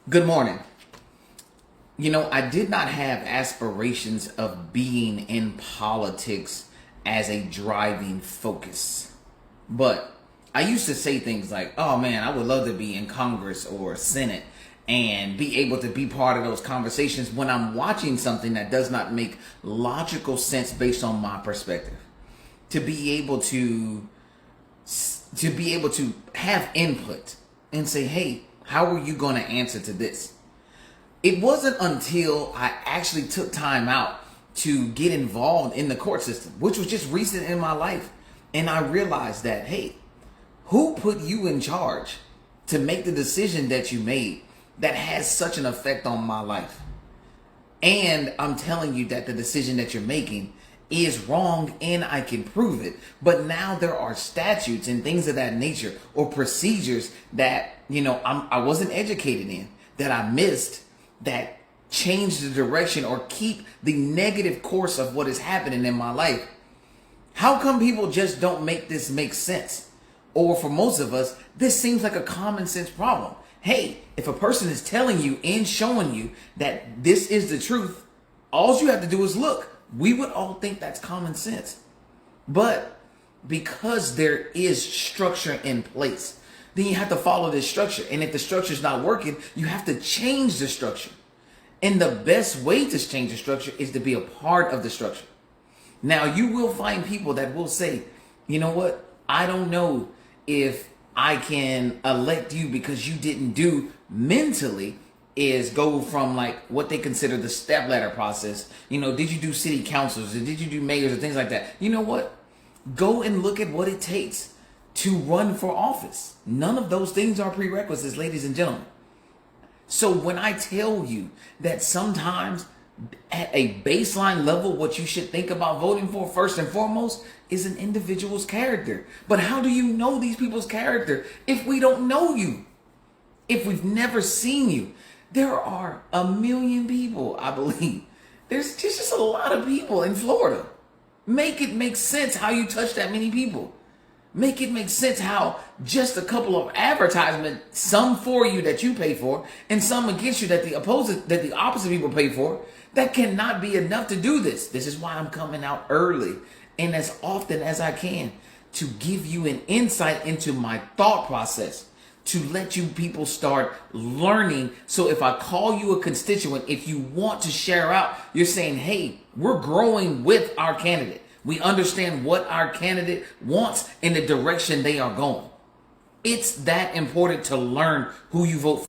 Good morning. I did not have aspirations of being in politics as a driving focus. But I used to say things like, oh man, I would love to be in Congress or Senate and be able to be part of those conversations when I'm watching something that does not make logical sense based on my perspective. To be able to have input and say, hey, how are you going to answer to this? It wasn't until I actually took time out to get involved in the court system, which was just recent in my life. And I realized that, hey, who put you in charge to make the decision that you made that has such an effect on my life? And I'm telling you that the decision that you're making is wrong and I can prove it. But now there are statutes and things of that nature or procedures that, I wasn't educated in, that I missed, that change the direction or keep the negative course of what is happening in my life. How come people just don't make this make sense? Or for most of us, this seems like a common sense problem. Hey, if a person is telling you and showing you that this is the truth, all you have to do is look. We would all think that's common sense. But because there is structure in place, then you have to follow this structure. And if the structure is not working, you have to change the structure. And the best way to change the structure is to be a part of the structure. Now, you will find people that will say, you know what? I don't know if I can elect you because you didn't do mentally is go from like what they consider the step ladder process. Did you do city councils or did you do mayors or things like that? You know what? Go and look at what it takes to run for office. None of those things are prerequisites, ladies and gentlemen. So when I tell you that sometimes at a baseline level, what you should think about voting for first and foremost is an individual's character. But how do you know these people's character if we don't know you? If we've never seen you? There are a million people, I believe. There's just a lot of people in Florida. Make it make sense how you touch that many people. Make it make sense how just a couple of advertisements, some for you that you pay for, and some against you that the opposite people pay for, that cannot be enough to do this. This is why I'm coming out early and as often as I can to give you an insight into my thought process, to let you people start learning. So if I call you a constituent, if you want to share out, you're saying, hey, we're growing with our candidate. We understand what our candidate wants in the direction they are going. It's that important to learn who you vote for.